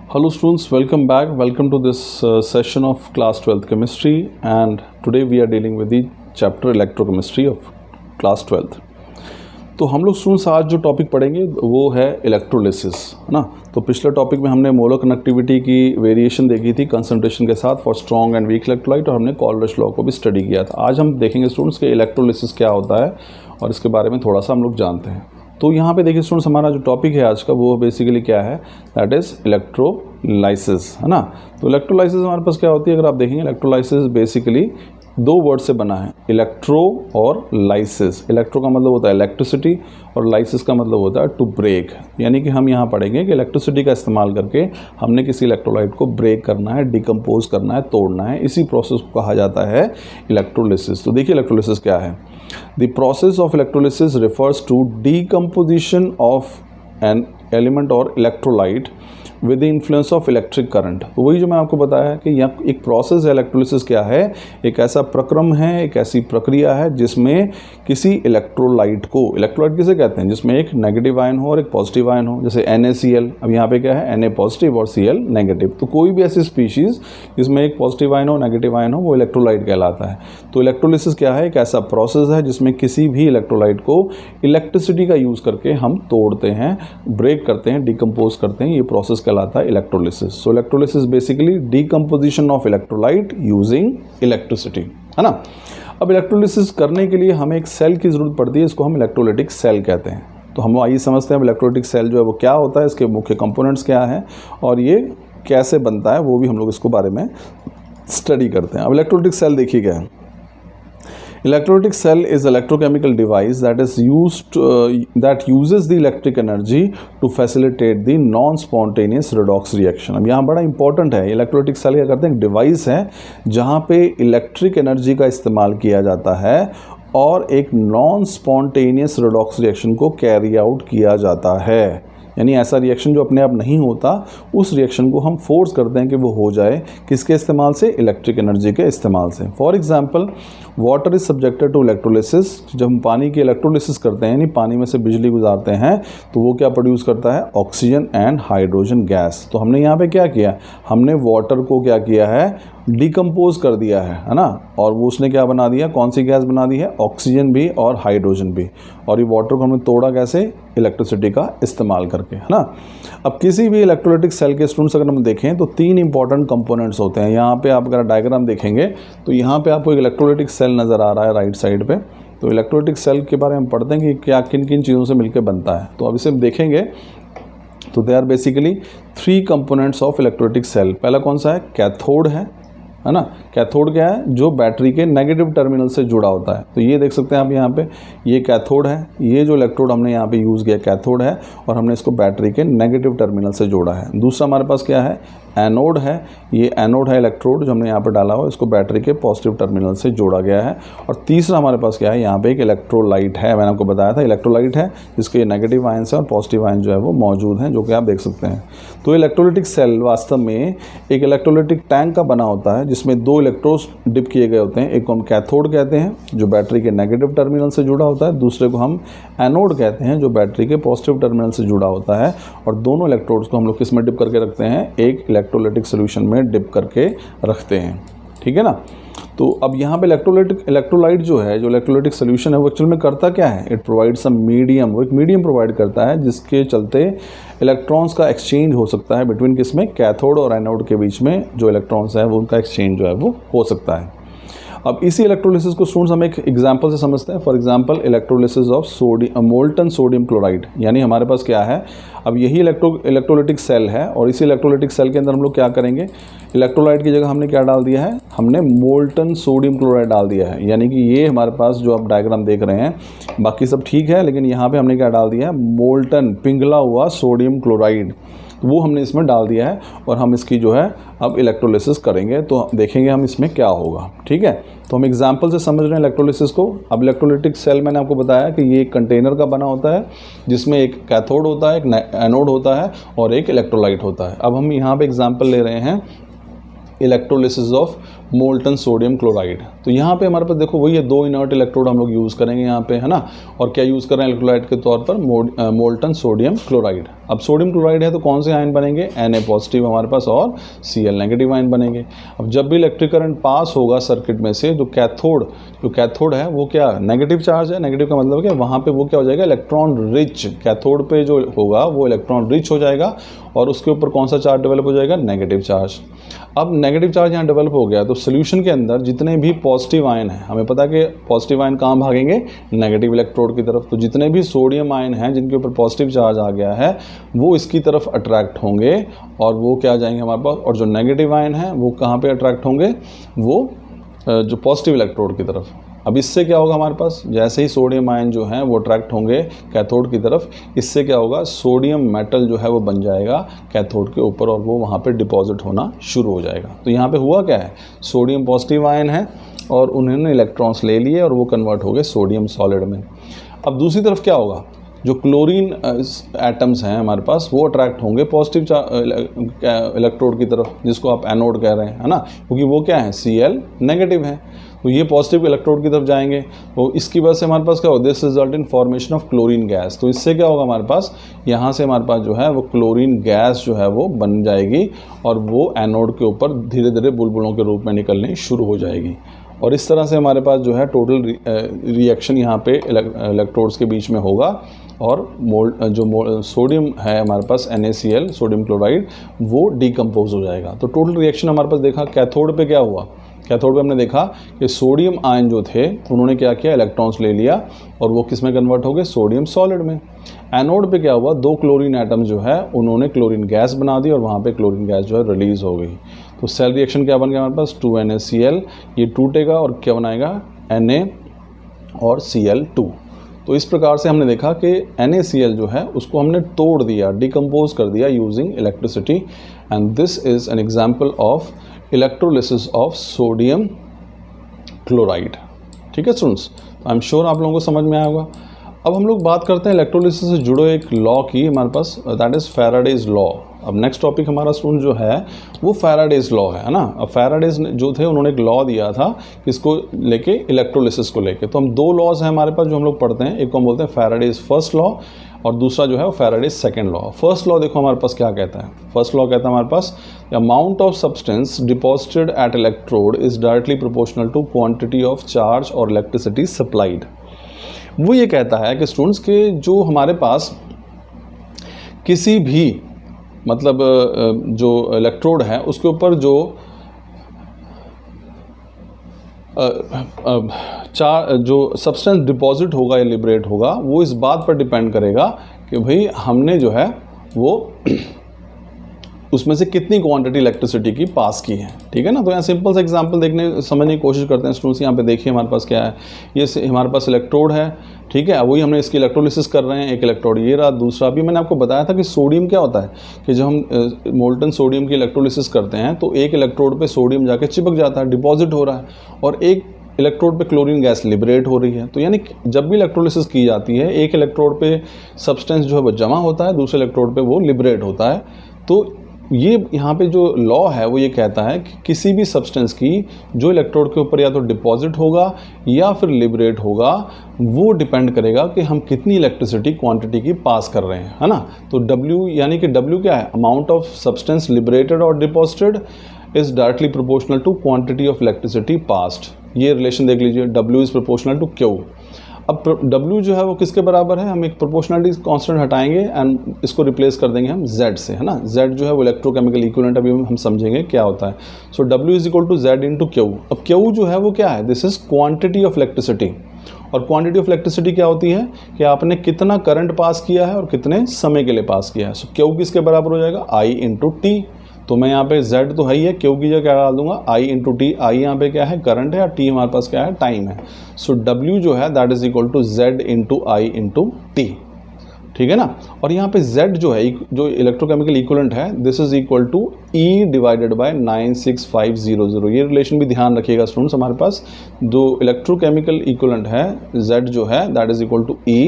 Hello students, welcome back. Welcome to this session of class 12th chemistry, and today we are dealing with the chapter electrochemistry of class 12th. तो हम लोग students आज जो topic पढ़ेंगे वो है electrolysis, है ना। तो पिछले टॉपिक में हमने मोलर कनेक्टिविटी की वेरिएशन देखी थी कंसंट्रेशन के साथ for strong and weak electrolyte, और हमने कॉलरश लॉ को भी स्टडी किया था। आज हम देखेंगे स्टूडेंट्स कि इलेक्ट्रोलिसिस क्या होता है और इसके बारे में थोड़ा सा हम लोग जानते हैं। तो यहाँ पे देखिए स्टूडेंट्स, हमारा जो टॉपिक है आज का वो बेसिकली क्या है, दैट इज़ इलेक्ट्रोलाइसिस, है ना। तो इलेक्ट्रोलाइसिस हमारे पास क्या होती है, अगर आप देखेंगे इलेक्ट्रोलाइसिस बेसिकली दो वर्ड से बना है, इलेक्ट्रो और लाइसिस। इलेक्ट्रो का मतलब होता है इलेक्ट्रिसिटी और लाइसिस का मतलब होता है टू ब्रेक, यानी कि हम यहाँ पढ़ेंगे कि इलेक्ट्रिसिटी का इस्तेमाल करके हमने किसी इलेक्ट्रोलाइट को ब्रेक करना है, डिकम्पोज करना है, तोड़ना है। इसी प्रोसेस को कहा जाता है इलेक्ट्रोलिसिस। तो देखिए इलेक्ट्रोलिसिस क्या है। The process of electrolysis refers to decomposition of an element or electrolyte with the influence of electric current. तो वही जो मैं आपको बताया कि यहाँ एक प्रोसेस है। इलेक्ट्रोलिसिस क्या है, एक ऐसा प्रक्रम है, एक ऐसी प्रक्रिया है जिसमें किसी इलेक्ट्रोलाइट को, इलेक्ट्रोलाइट किसे कहते हैं, जिसमें एक नेगेटिव आयन हो और एक पॉजिटिव आयन हो, जैसे NaCl। अब यहाँ पे क्या है, Na पॉजिटिव और Cl नेगेटिव। तो कोई भी ऐसी स्पीशीज़ जिसमें एक पॉजिटिव आयन हो, नेगेटिव आयन हो, वो इलेक्ट्रोलाइट कहलाता है। तो इलेक्ट्रोलिसिस क्या है, एक ऐसा प्रोसेस है जिसमें किसी भी इलेक्ट्रोलाइट को इलेक्ट्रिसिटी का यूज़ करके हम तोड़ते हैं, ब्रेक करते हैं, डिकम्पोज करते हैं। ये प्रोसेस कहलाता है electrolysis. So electrolysis basically decomposition of electrolyte using electricity, है ना। अब इलेक्ट्रोलिसिस करने के लिए हमें एक सेल की ज़रूरत पड़ती है, इसको हम इलेक्ट्रोलाइटिक सेल कहते हैं। तो हम आइए समझते हैं इलेक्ट्रोलाइटिक सेल जो है वो क्या होता है, इसके मुख्य कंपोनेंट्स क्या हैं और ये कैसे बनता है, वो भी हम लोग इसको बारे में स्टडी करते हैं। अब इलेक्ट्रोलाइटिक सेल देखिए क्या है। Electrolytic cell is electrochemical device that uses the electric energy to facilitate the non-spontaneous redox reaction। अब यहाँ बड़ा इंपॉर्टेंट है, इलेक्ट्रोलाइटिक सेल क्या करते हैं, एक डिवाइस है जहाँ पे इलेक्ट्रिक एनर्जी का इस्तेमाल किया जाता है और एक नॉन स्पॉन्टेनियस रिडॉक्स रिएक्शन को कैरी आउट किया जाता है। यानी ऐसा रिएक्शन जो अपने आप नहीं होता, उस रिएक्शन को हम फोर्स करते हैं कि वो हो जाए, किसके इस्तेमाल से, इलेक्ट्रिक एनर्जी के इस्तेमाल से। For example water is subjected to electrolysis. जब हम पानी की इलेक्ट्रोलिसिस करते हैं, यानी पानी में से बिजली गुजारते हैं, तो वो क्या प्रोड्यूस करता है, ऑक्सीजन एंड हाइड्रोजन गैस। तो हमने यहाँ पे क्या किया, हमने वाटर को क्या किया है, डिकम्पोज कर दिया है ना। और वो उसने क्या बना दिया, कौन सी गैस बना दी है, ऑक्सीजन भी और हाइड्रोजन भी। और ये वाटर को हमने तोड़ा कैसे, इलेक्ट्रिसिटी का इस्तेमाल करके, है ना। अब किसी भी इलेक्ट्रोलाइटिक सेल के स्टूडेंट्स अगर हम देखें तो तीन इंपॉर्टेंट कंपोनेंट्स होते हैं। यहाँ पे आप अगर डायग्राम देखेंगे तो यहाँ पे आपको एक इलेक्ट्रोलाइटिक सेल नज़र आ रहा है राइट साइड पे। तो इलेक्ट्रोलाइटिक सेल के बारे में पढ़ते हैं कि क्या किन किन चीज़ों से मिलकर बनता है। तो अब इसे हम देखेंगे तो they are basically three components of electrolytic cell. पहला कौन सा है, कैथोड है ना। कैथोड क्या है, जो बैटरी के नेगेटिव टर्मिनल से जुड़ा होता है। तो ये देख सकते हैं आप यहाँ पे, ये कैथोड है। ये जो इलेक्ट्रोड हमने यहाँ पे यूज़ किया कैथोड है और हमने इसको बैटरी के नेगेटिव टर्मिनल से जोड़ा है। दूसरा हमारे पास क्या है, एनोड है। ये एनोड है इलेक्ट्रोड जो हमने यहाँ पे डाला हुआ, इसको बैटरी के पॉजिटिव टर्मिनल से जोड़ा गया है। और तीसरा हमारे पास क्या है, यहाँ पे एक इलेक्ट्रोलाइट है। मैंने आपको बताया था इलेक्ट्रोलाइट है जिसके नेगेटिव आयंस है और पॉजिटिव आयन जो है वो मौजूद हैं, जो कि आप देख सकते हैं। तो इलेक्ट्रोलाइटिक सेल वास्तव में एक इलेक्ट्रोलाइटिक टैंक का बना होता है जिसमें दो इलेक्ट्रोड्स डिप किए गए होते हैं। एक को हम कैथोड कहते हैं जो बैटरी के नेगेटिव टर्मिनल से जुड़ा होता है, दूसरे को हम एनोड कहते हैं जो बैटरी के पॉजिटिव टर्मिनल से जुड़ा होता है। और दोनों इलेक्ट्रोड्स को हम लोग किस में डिप करके रखते हैं, एक इलेक्ट्रोलाइटिक सोल्यूशन में डिप करके रखते हैं, ठीक है ना। तो अब यहाँ पे इलेक्ट्रोलाइट जो है, जो इलेक्ट्रोलाइटिक सोल्यूशन है, वो एक्चुअल में करता क्या है, इट प्रोवाइड सम मीडियम। वो एक मीडियम प्रोवाइड करता है जिसके चलते इलेक्ट्रॉन्स का एक्सचेंज हो सकता है बिटवीन किसमें, कैथोड और एनोड के बीच में जो इलेक्ट्रॉन्स हैं वो उनका एक्सचेंज जो है वो हो सकता है। अब इसी इलेक्ट्रोलिसिस को स्टूडेंट्स हम एक एग्जांपल से समझते हैं। For example electrolysis of molten sodium chloride. यानी हमारे पास क्या है, अब यही इलेक्ट्रोलाइटिक सेल है और इसी इलेक्ट्रोलाइटिक सेल के अंदर हम लोग क्या करेंगे, इलेक्ट्रोलाइट की जगह हमने क्या डाल दिया है, हमने मोल्टन सोडियम क्लोराइड डाल दिया है। यानी कि ये हमारे पास जो आप डायग्राम देख रहे हैं, बाकी सब ठीक है, लेकिन यहाँ पर हमने क्या डाल दिया है, मोल्टन पिघला हुआ सोडियम क्लोराइड, वो हमने इसमें डाल दिया है। और हम इसकी जो है अब इलेक्ट्रोलिसिस करेंगे तो देखेंगे हम इसमें क्या होगा, ठीक है। तो हम एग्जांपल से समझ रहे हैं इलेक्ट्रोलिसिस को। अब इलेक्ट्रोलाइटिक सेल मैंने आपको बताया कि ये एक कंटेनर का बना होता है जिसमें एक कैथोड होता है, एक एनोड होता है और एक इलेक्ट्रोलाइट होता है। अब हम यहाँ पे एग्जांपल ले रहे हैं electrolysis of molten sodium chloride. तो यहाँ पे हमारे पास देखो वही है, दो इनर्ट इलेक्ट्रोड हम लोग यूज़ करेंगे यहाँ पे, है ना। और क्या यूज़ कर रहे हैं इलेक्ट्रोलाइट के तौर पर, मोल्टन सोडियम क्लोराइड। अब सोडियम क्लोराइड है तो कौन से आयन बनेंगे, Na पॉजिटिव हमारे पास और Cl नेगेटिव आयन बनेंगे। अब जब भी इलेक्ट्रिक करंट पास होगा सर्किट में से, जो कैथोड है वो क्या नेगेटिव चार्ज है, नेगेटिव का मतलब क्या, वहाँ पे वो क्या हो जाएगा, इलेक्ट्रॉन रिच, कैथोड पे जो होगा वो इलेक्ट्रॉन रिच हो जाएगा और उसके ऊपर कौन सा चार्ज डेवलप हो जाएगा, नेगेटिव चार्ज। अब नेगेटिव चार्ज यहाँ डेवलप हो गया तो सोल्यूशन के अंदर जितने भी पॉजिटिव आयन हैं, हमें पता है कि पॉजिटिव आयन कहाँ भागेंगे, नेगेटिव इलेक्ट्रोड की तरफ। तो जितने भी सोडियम आयन हैं जिनके ऊपर पॉजिटिव चार्ज आ गया है वो इसकी तरफ अट्रैक्ट होंगे और वो क्या आ जाएंगे हमारे पास, और जो नेगेटिव आयन हैं वो कहाँ पे अट्रैक्ट होंगे, वो जो पॉजिटिव इलेक्ट्रोड की तरफ। अब इससे क्या होगा हमारे पास, जैसे ही सोडियम आयन जो हैं वो अट्रैक्ट होंगे कैथोड की तरफ, इससे क्या होगा, सोडियम मेटल जो है वो बन जाएगा कैथोड के ऊपर और वो वहाँ पे डिपॉजिट होना शुरू हो जाएगा। तो यहाँ पे हुआ क्या है, सोडियम पॉजिटिव आयन है और उन्होंने इलेक्ट्रॉन्स ले लिए और वो कन्वर्ट हो गए सोडियम सॉलिड में। अब दूसरी तरफ क्या होगा, जो क्लोरीन एटम्स हैं हमारे पास वो अट्रैक्ट होंगे पॉजिटिव इलेक्ट्रोड की तरफ, जिसको आप एनोड कह रहे हैं, है ना, क्योंकि वो क्या है, Cl नेगेटिव है, तो ये पॉजिटिव इलेक्ट्रोड की तरफ जाएंगे। तो इसकी वजह से हमारे पास क्या होगा, this result in formation of chlorine gas. तो इससे क्या होगा हमारे पास, यहाँ से हमारे पास जो है वो क्लोरीन गैस जो है वो बन जाएगी और वो एनोड के ऊपर धीरे धीरे बुलबुलों के रूप में निकलनी शुरू हो जाएगी। और इस तरह से हमारे पास जो है टोटल रिएक्शन यहाँ पे इलेक्ट्रोड्स के बीच में होगा और जो सोडियम है हमारे पास NaCl सोडियम क्लोराइड वो डिकम्पोज हो जाएगा। तो टोटल रिएक्शन हमारे पास देखा, कैथोड पे क्या हुआ, कैथोड पे हमने देखा कि सोडियम आयन जो थे उन्होंने क्या किया, इलेक्ट्रॉन्स ले लिया और वो किस में कन्वर्ट हो गए, सोडियम सॉलिड में। एनोड पे क्या हुआ, दो क्लोरीन एटम जो है उन्होंने क्लोरीन गैस बना दी और वहाँ पे क्लोरीन गैस जो है रिलीज हो गई। तो सेल रिएक्शन क्या बन गया हमारे पास, 2NaCl, ये टूटेगा और क्या बनाएगा, Na और Cl2। तो इस प्रकार से हमने देखा कि NaCl जो है उसको हमने तोड़ दिया, डिकम्पोज कर दिया using electricity, and this is an example of electrolysis of sodium chloride. ठीक है स्टूडेंट्स, आई एम श्योर आप लोगों को समझ में आया होगा। अब हम लोग बात करते हैं इलेक्ट्रोलिसिस से जुड़े एक लॉ की हमारे पास, दैट इज़ फैराडेज लॉ। अब नेक्स्ट टॉपिक हमारा स्टूडेंट जो है वो फैराडेज लॉ है ना। अब फैराडेज जो थे उन्होंने एक लॉ दिया था किसको लेके, इलेक्ट्रोलिसिस को लेके। तो हम दो लॉज हैं हमारे पास जो हम लोग पढ़ते हैं, एक को हम बोलते हैं फैराडेज फर्स्ट लॉ और दूसरा जो है वो Faraday's second law. First law देखो हमारे पास क्या कहता है, फर्स्ट लॉ कहता है हमारे पास, amount of substance deposited at electrode is directly proportional to quantity of charge or electricity supplied. वो ये कहता है कि स्टूडेंट्स के जो हमारे पास किसी भी मतलब जो इलेक्ट्रोड है उसके ऊपर जो जो सब्सटेंस डिपॉजिट होगा या लिबरेट होगा वो इस बात पर डिपेंड करेगा कि भाई हमने जो है वो उसमें से कितनी क्वांटिटी इलेक्ट्रिसिटी की पास की है। ठीक है ना। तो यहाँ सिंपल सा एग्जांपल देखने समझने की कोशिश करते हैं स्टूडेंट्स। यहाँ पे देखिए हमारे पास क्या है, ये हमारे पास इलेक्ट्रोड है, ठीक है, वही हमने इसकी इलेक्ट्रोलिसिस कर रहे हैं। एक इलेक्ट्रोड ये रहा, दूसरा भी मैंने आपको बताया था कि सोडियम क्या होता है कि जब हम मोल्टन सोडियम की इलेक्ट्रोलिसिस करते हैं तो एक इलेक्ट्रोड पे सोडियम जाके चिपक जाता है, डिपॉजिट हो रहा है, और एक इलेक्ट्रोड पे क्लोरीन गैस लिबरेट हो रही है। तो यानी जब भी इलेक्ट्रोलिसिस की जाती है एक इलेक्ट्रोड पे सब्सटेंस जो है वो जमा होता है, दूसरे इलेक्ट्रोड पे वो लिबरेट होता है। तो ये यहाँ पे जो लॉ है वो ये कहता है कि किसी भी सब्सटेंस की जो इलेक्ट्रोड के ऊपर या तो डिपॉजिट होगा या फिर लिबरेट होगा वो डिपेंड करेगा कि हम कितनी इलेक्ट्रिसिटी क्वांटिटी की पास कर रहे हैं, है ना। तो W यानी कि W क्या है, अमाउंट ऑफ सब्सटेंस लिबरेटेड और deposited is directly proportional to quantity of electricity passed. ये रिलेशन देख लीजिए, W is proportional to Q। अब W जो है वो किसके बराबर है, हम एक प्रोपोर्शनलिटी कांस्टेंट हटाएंगे एंड इसको रिप्लेस कर देंगे हम Z से, है ना। Z जो है वो इलेक्ट्रोकेमिकल इक्विवेलेंट, अभी हम समझेंगे क्या होता है। So W is equal to Z into Q। अब Q जो है वो क्या है, this is quantity of electricity. और क्वांटिटी ऑफ इलेक्ट्रिसिटी क्या होती है कि आपने कितना करंट पास किया है और कितने समय के लिए पास किया है। सो Q किसके बराबर हो जाएगा, I इंटू T। तो मैं यहाँ पे Z तो है ही है, Q की जगह क्या डाल दूंगा, I इंटू टी। आई यहाँ पे क्या है, करंट है, और T हमारे पास क्या है, टाइम है। सो W जो है that is equal to Z into I into T. ठीक है ना। और यहाँ पे Z जो है जो इलेक्ट्रोकेमिकल इक्विवेलेंट है, this is equal to E divided by 96500। ये रिलेशन भी ध्यान रखिएगा स्टूडेंट्स, हमारे पास जो इलेक्ट्रोकेमिकल इक्विवेलेंट है Z जो है that is equal to E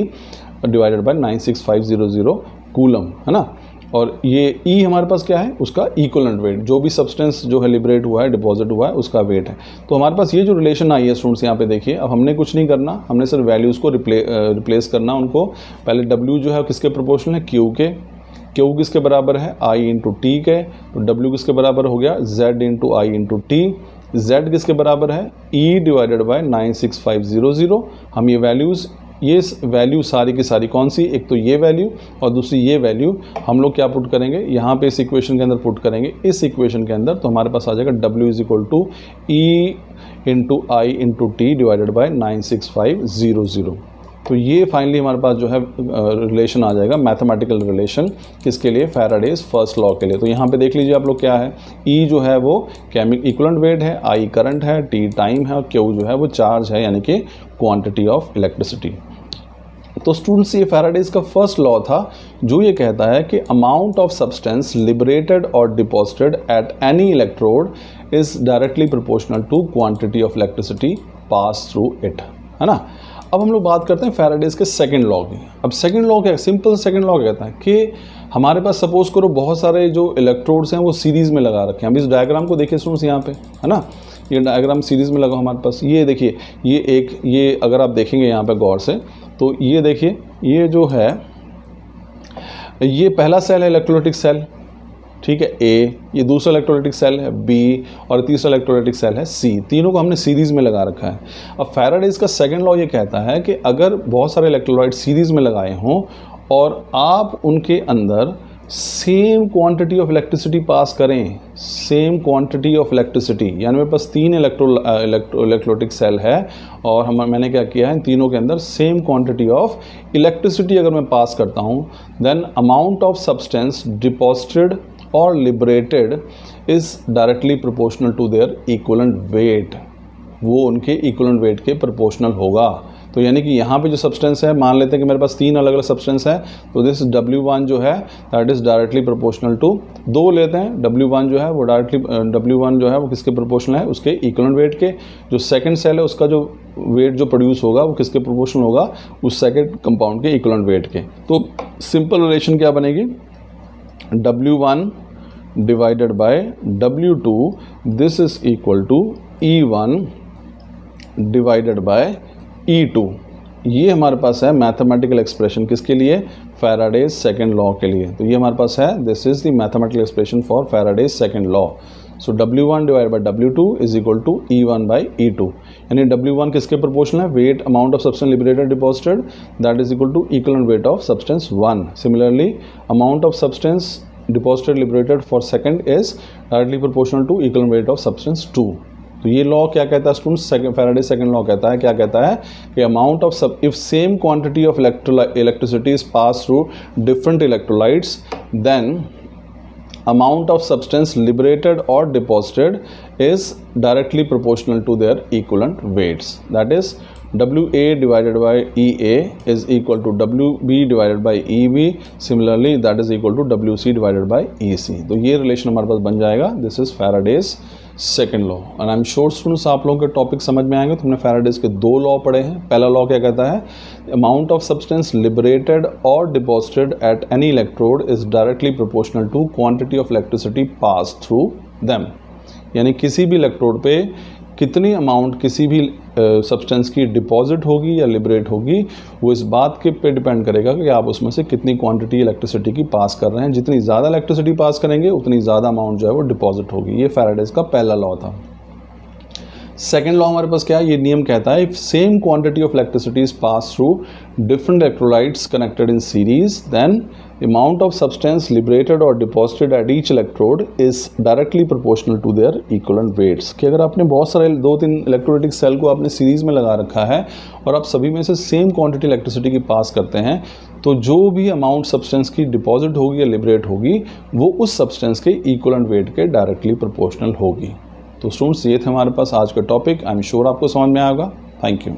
divided by 96500 coulomb, है ना। और ये E हमारे पास क्या है, उसका इक्विवेलेंट वेट, जो भी सब्सटेंस जो है लिबरेट हुआ है, डिपॉजिट हुआ है, उसका वेट है। तो हमारे पास ये जो रिलेशन आई है स्टूडेंट्स, यहाँ पे देखिए, अब हमने कुछ नहीं करना, हमने सिर्फ वैल्यूज़ को रिप्लेस करना उनको। पहले W जो है किसके प्रोपोर्शनल है, Q के। क्यू किसके बराबर है आई इंटू टी के, तो डब्ल्यू किसके बराबर हो गया Z into I into T, Z किसके बराबर है ई डिवाइडेड बाय 96500। हम ये वैल्यू सारी की सारी कौन सी, एक तो ये वैल्यू और दूसरी ये वैल्यू हम लोग क्या पुट करेंगे यहाँ पे इस इक्वेशन के अंदर पुट करेंगे, इस इक्वेशन के अंदर, तो हमारे पास आ जाएगा W is equal to E into I into T divided by 96500। तो ये फाइनली हमारे पास जो है रिलेशन आ जाएगा, मैथमेटिकल रिलेशन, किसके लिए, फैराडेज फर्स्ट लॉ के लिए। तो यहाँ पे देख लीजिए आप लोग क्या है, ई जो है वो इक्विवेलेंट वेट है, आई करंट है, टी टाइम है और क्यू जो है वो चार्ज है, यानी कि क्वांटिटी ऑफ इलेक्ट्रिसिटी। तो स्टूडेंट्स ये फैराडेज का फर्स्ट लॉ था जो ये कहता है कि अमाउंट ऑफ सब्सटेंस लिबरेटेड और deposited at any electrode is directly proportional to quantity of electricity pass through it, है ना। अब हम लोग बात करते हैं फैराडेज के सेकंड लॉ की। अब सेकंड लॉ क्या, सिंपल सेकंड लॉ कहता है कि हमारे पास सपोज करो बहुत सारे जो इलेक्ट्रोड्स हैं वो सीरीज़ में लगा रखे हैं। अब इस डायग्राम को देखिए स्टूडेंट्स यहाँ पे, है ना, ये डायग्राम सीरीज़ में लगा हमारे पास। ये देखिए ये अगर आप देखेंगे यहाँ पे गौर से, तो ये देखिए ये जो है ये पहला सेल है इलेक्ट्रोलाइटिक सेल, ठीक है, ए, ये दूसरा इलेक्ट्रोलाइटिक सेल है बी और तीसरा इलेक्ट्रोलाइटिक सेल है सी। तीनों को हमने सीरीज़ में लगा रखा है। अब फैराडेज का सेकंड लॉ ये कहता है कि अगर बहुत सारे इलेक्ट्रोलाइट सीरीज़ में लगाए हों और आप उनके अंदर सेम क्वांटिटी ऑफ इलेक्ट्रिसिटी पास करें, सेम क्वांटिटी ऑफ इलेक्ट्रिसिटी, यानी मेरे पास 3 इलेक्ट्रोलाइटिक सेल है और मैंने क्या किया है, इन तीनों के अंदर सेम क्वांटिटी ऑफ इलेक्ट्रिसिटी अगर मैं पास करता हूँ, then amount of substance deposited or liberated is directly proportional to their equivalent weight, वो उनके इक्विवेलेंट वेट के प्रोपोर्शनल होगा। तो यानी कि यहाँ पे जो सब्सटेंस है, मान लेते हैं कि मेरे पास 3 अलग अलग सब्सटेंस है, तो दिस W1 जो है that is directly proportional to, 2 लेते हैं, W1 जो है वो डायरेक्टली W1 जो है वो किसके प्रोपोर्शनल है, उसके इक्विवेलेंट वेट के। जो सेकंड सेल है उसका जो वेट जो प्रोड्यूस होगा वो किसके प्रोपोर्शनल होगा, उस सेकंड कंपाउंड के इक्विवेलेंट वेट के। तो सिंपल रिलेशन क्या बनेगी, W1 divided by W2 this is equal to E1 divided by E2। ये हमारे पास है मैथमेटिकल एक्सप्रेशन किसके लिए, फैराडेज सेकंड लॉ के लिए। तो ये हमारे पास है, this is the mathematical expression for Faraday's second law. So W1 divide by W2 is equal to E1 by E2, यानी W1 किसके प्रोपोर्शनल है, weight amount of substance liberated deposited that is equal to equivalent weight of substance 1। Similarly amount of substance deposited liberated for second is directly proportional to equivalent weight of substance 2। तो ये law क्या कहता है students, Faraday's second law कहता है, क्या कहता है कि amount of if same quantity of electricity is pass through different electrolytes, then amount of substance liberated or deposited is directly proportional to their equivalent weights, that is WA divided by EA is equal to WB divided by EB, similarly that is equal to WC divided by EC। तो ये relation हमारे पास बन जाएगा, this is Faraday's second law. And I am sure students आप लोगों के topic समझ में आएंगे। तो हमने फैराडेज के 2 लॉ पढ़े हैं। पहला लॉ क्या कहता है, अमाउंट ऑफ सब्सटेंस लिबरेटेड और deposited at any electrode is directly proportional to quantity of electricity pass through them, यानी किसी भी इलेक्ट्रोड पे कितनी अमाउंट किसी भी सब्सटेंस की डिपॉजिट होगी या लिबरेट होगी, वो इस बात के पे डिपेंड करेगा कि आप उसमें से कितनी क्वांटिटी इलेक्ट्रिसिटी की पास कर रहे हैं। जितनी ज़्यादा इलेक्ट्रिसिटी पास करेंगे उतनी ज़्यादा अमाउंट जो है वो डिपॉजिट होगी। ये फैराडेज का पहला लॉ था। सेकेंड लॉ हमारे पास क्या है, ये नियम कहता है, if same quantity of electricity is pass through different electrolytes connected in series, then amount of substance liberated or deposited at each electrode is directly proportional to their equivalent weights। कि अगर आपने बहुत सारे 2-3 इलेक्ट्रोलाइटिक सेल को आपने series में लगा रखा है और आप सभी में से सेम क्वांटिटी इलेक्ट्रिसिटी की पास करते हैं, तो जो भी अमाउंट सब्सटेंस की डिपॉजिट होगी या लिबरेट होगी वो उस सब्सटेंस के इक्विवेलेंट वेट के डायरेक्टली प्रोपोर्शनल होगी। तो स्टूडेंट्स ये थे हमारे पास आज का टॉपिक। आई एम श्योर आपको समझ में आएगा। Thank you.